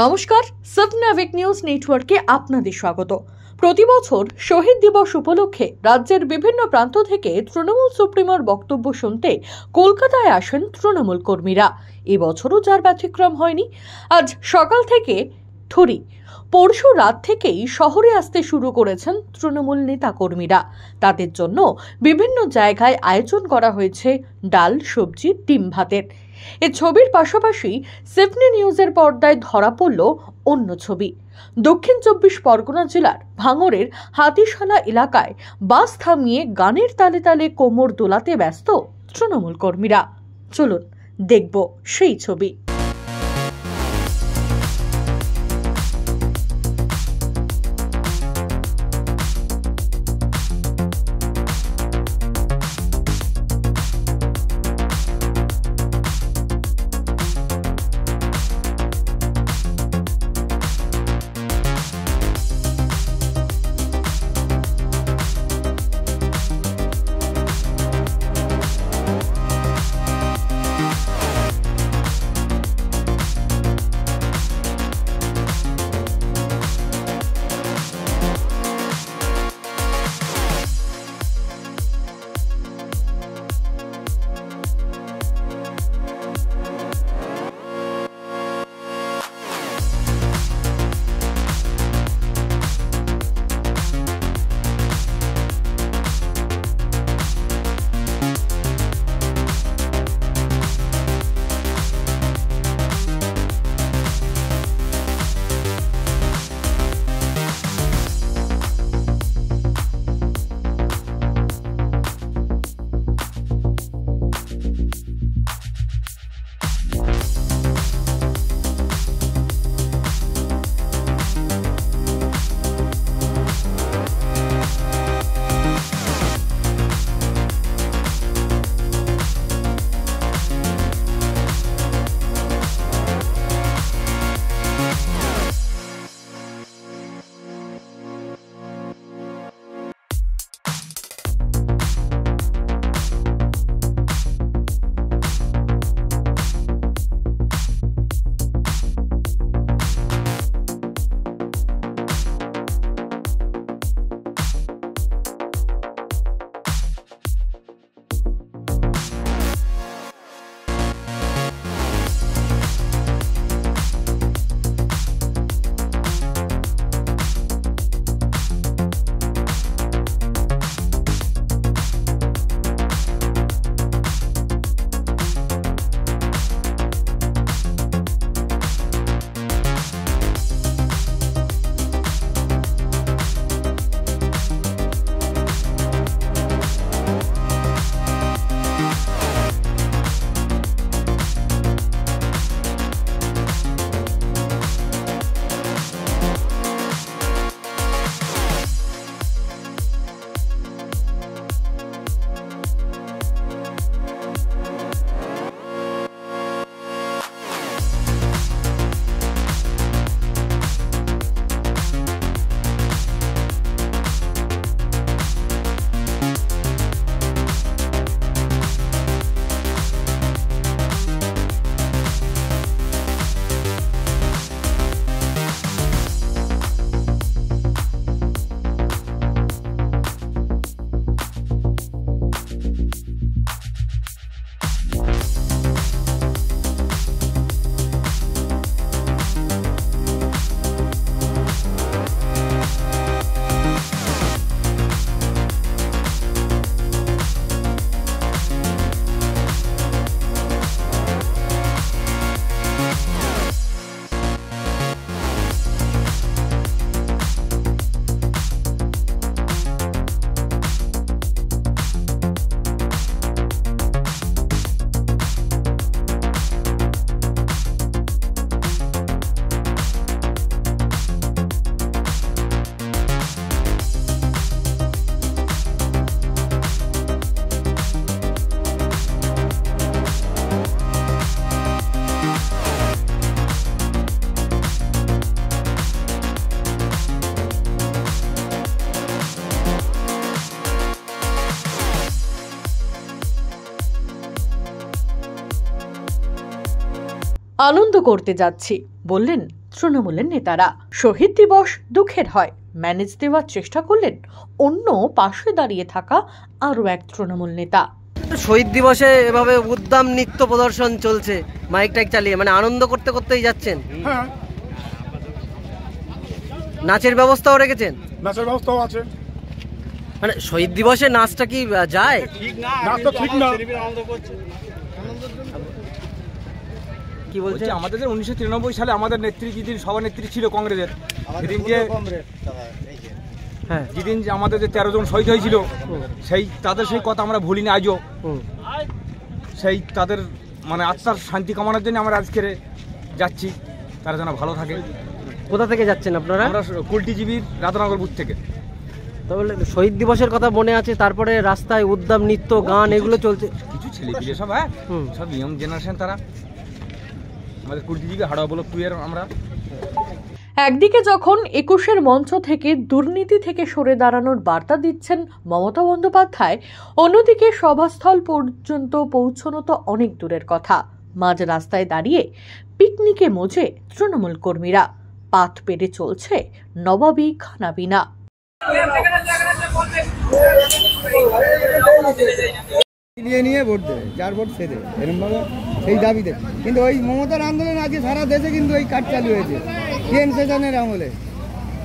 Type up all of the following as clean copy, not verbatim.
নমস্কার, সাবনাভিক নিউজ নেটওয়ার্কে আপনাদের স্বাগত। প্রতি বছর শহীদ দিবস উপলক্ষে রাজ্যের বিভিন্ন প্রান্ত থেকে তৃণমূল সুপ্রিমোর বক্তব্য শুনতে কলকাতায় আসেন তৃণমূল কর্মীরা। এবছরও যার ব্যতিক্রম হয়নি। আজ সকাল থেকে থুরি, পরশু রাত থেকেই শহরে আসতে শুরু করেছেন তৃণমূল নেতা কর্মীরা। তাদের জন্য বিভিন্ন জায়গায় আয়োজন করা হয়েছে ডাল, সবজি, ডিম ভাতের। এই ছবির পাশাপাশি সিডনি নিউজের পর্দায় ধরা পড়ল অন্য ছবি। দক্ষিণ 24 পরগনা জেলার ভাঙড়ের হাতিশালা এলাকায় বাস থামিয়ে গানের তালে তালে কোমর দোলাতে ব্যস্ত তৃণমূল কর্মীরা। চলুন দেখব সেই ছবি। আনন্দ করতে যাচ্ছি বললেন তৃণমূলের নেতারা। শহীদ দিবস দুঃখের হয়, ম্যানেজ দেওয়ার চেষ্টা করলেন অন্য পাশে দাঁড়িয়ে থাকা আরও এক তৃণমূল নেতা। শহীদ দিবসে এভাবে উদ্দাম নৃত্য প্রদর্শন চলছে, মাইক টাইক চালিয়ে, মানে আনন্দ করতে করতেই যাচ্ছেন। হ্যাঁ, নাচের ব্যবস্থাও রেখেছেন? নাচের ব্যবস্থাও আছে। মানে শহীদ দিবসে নাচটা কি যায়? নাচ তো ঠিক না। কি বলছে? আমাদের 1993 সালে আমাদের নেত্রী যেদিন সভানেত্রী ছিল কংগ্রেসের, যেদিন যে হ্যাঁ, যেদিন যে আমাদের যে 13 জন শহীদ হয়েছিল, সেই তাদের সেই কথা আমরা ভুলিনি আজও। সেই তাদের মানে আত্মার শান্তি কামনার জন্য আমরা আজকে যাচ্ছি, তারা যেন ভালো থাকে। কোথা থেকে যাচ্ছেন আপনারা? আমরা কুলটিজীবীর রাধানগর বুথ থেকে। তাহলে শহীদ দিবসের কথা মনে আছে, তারপরে রাস্তায় উদ্দাম নৃত্য গান এগুলো চলছে। কিছু ছেলে পিলে সব, হ্যাঁ, সব ইয়ং জেনারেশন, তারা আমাদের কুলটিজীবী হাড়া বলো টুয়ের। আমরা একদিকে যখন 21-এর মঞ্চ থেকে দুর্নীতি থেকে সরে দাঁড়ানোর বার্তা দিচ্ছেন মমতা বন্দ্যোপাধ্যায়, অন্যদিকে সভাস্থল পর্যন্ত পৌঁছানো তো অনেক দূরের কথা। মাঝ রাস্তায় দাঁড়িয়ে পিকনিকে মজে তৃণমূল কর্মীরা, পাত পেরে চলছে নবাবী খানাবিনা। নিয়ে ভোট দেবে, যার ভোট সে দেবে, এরকম ভাবে সেই দাবিতে। কিন্তু ওই মমতার আন্দোলন আজকে সারা দেশে কিন্তু এই কাজ চালু হয়েছে টিএন সেশনের আমলে।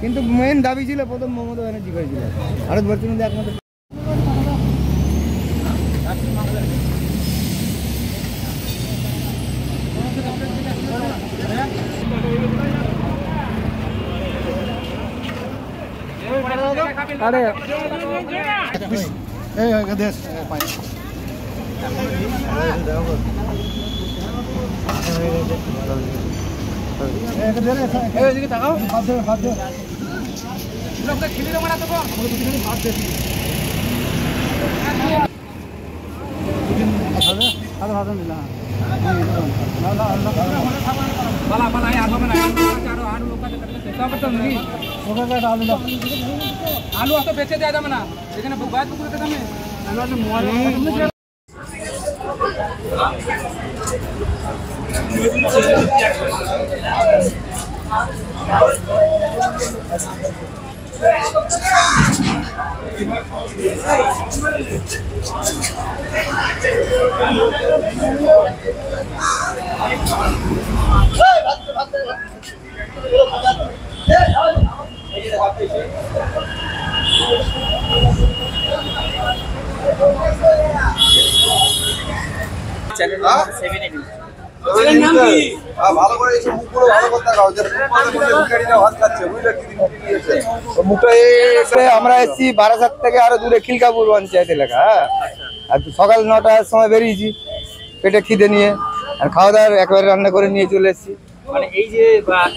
কিন্তু মেন দাবি ছিল প্রথম মমতা ব্যানার্জি করেছিল ভারতবর্ষের মধ্যে একমাত্র। আলু অত বেঁচে দেওয়া যাবে না, এখানে বাইরে পুকুরে দেখাবে। আমরা এসেছি বারাসাত থেকে আরো দূরে খিলকাপুর পঞ্চায়েত এলাকা। আর সকাল 9টার সময় বেরিয়েছি পেটে খিদে নিয়ে, আর খাওয়া দাওয়া একেবারে রান্না করে নিয়ে চলে এসেছি। মানে এই যে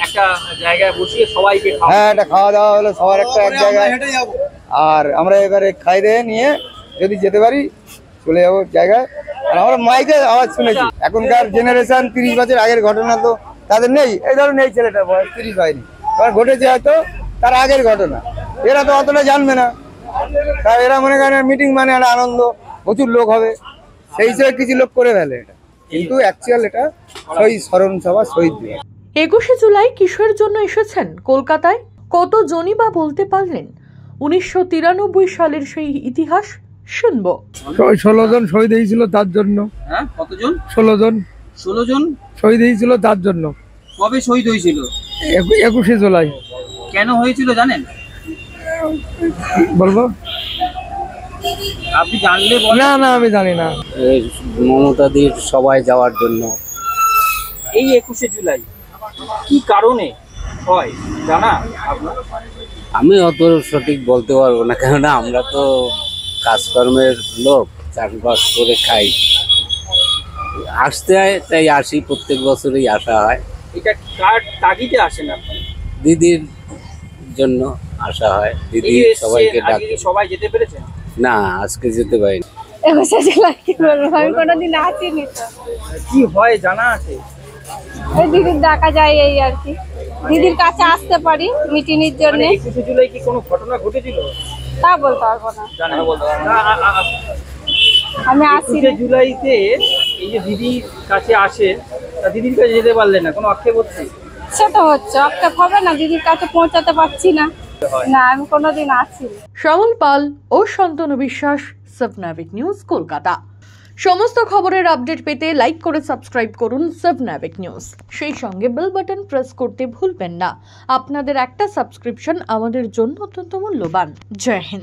একটা জায়গায় বসিয়ে সবাইকে হ্যাঁ, একটা খাওয়া দাওয়া হলো সবার একটা এক জায়গায়। আর আমরা এবারে খাই দিয়ে নিয়ে যদি যেতে পারি চলে যাবো জায়গায়। আর আমরা মাইকের আওয়াজ শুনেছি। এখনকার জেনারেশন 30 বছর আগের ঘটনা তো তাদের নেই। এই ধরুন এই ছেলেটার বয়স 30 হয়নি, কারণ ঘটেছে হয়তো তার আগের ঘটনা, এরা তো অতটা জানবে না। তার এরা মনে করেন মিটিং মানে একটা আনন্দ, প্রচুর লোক হবে, সেই হিসেবে কিছু লোক করে ফেলে এটা। কিন্তু অ্যাকচুয়াল এটা শহীদ স্মরণ সভা, শহীদ দিবস। 21শে জুলাই কিসের জন্য এসেছেন কলকাতায়? কত জনই বা বলতে পারলেন 1993 সালের সেই ইতিহাস? শুনবো। 16 জন শহীদ হয়েছিল তার জন্য। হ্যাঁ, কতজন? 16 জন। 16 জন শহীদ হয়েছিল তার জন্য। কবে শহীদ হয়েছিল? 21শে জুলাই। কেন হয়েছিল জানেন? বলবো আপনি জানলে বলেন। না না, আমি জানি না। মমতাদির সবাই যাওয়ার জন্য। এই 21শে জুলাই কি কারণে হয় জানা আপনার? আমি অত সঠিক বলতে পারবো না, কেননা আমরা তো কাজকর্মের লোক, চাষবাস করে খাই। আসতে হয় তাই আসি, প্রত্যেক বছরই আসা হয়। এটা কার তাগিদে আসেন আপনি? দিদির জন্য আসা হয়, দিদি সবাইকে ডাকে। সবাই যেতে পেরেছেন? না, আজকে যেতে পারিনি। 21শে জুলাই কি বলবো, আমি কোনোদিন আসিনি তো। কি হয় জানা আছে? ওই দিদির ডাকা যায় এই আর কি, দিদির কাছে আসতে পারি মিটিং এর জন্য। 21শে জুলাই কি কোনো ঘটনা ঘটেছিল? তা বলতে পারবো না, জানা বলতে পারবো না। আমি আসি। 21শে জুলাইতে এই যে দিদির কাছে আসেন, তা দিদির কাছে যেতে পারলেন না, কোনো আক্ষেপ হচ্ছে? সেটা হচ্ছে অপটেপ হবে না, দিদির কাছে পৌঁছাতে পারছি না। না, আমি কোনোদিন আসিনি। শ্যামল পাল ও শান্তনু বিশ্বাস, সাবনাভিক নিউজ, কলকাতা। সমস্ত খবরের আপডেট পেতে লাইক করে সাবস্ক্রাইব করুন সাবনাভিক নিউজ। সেই সঙ্গে বেল বাটন প্রেস করতে ভুলবেন না। আপনাদের একটা সাবস্ক্রিপশন আমাদের জন্য অত্যন্ত মূল্যবান। জয় হিন্দ।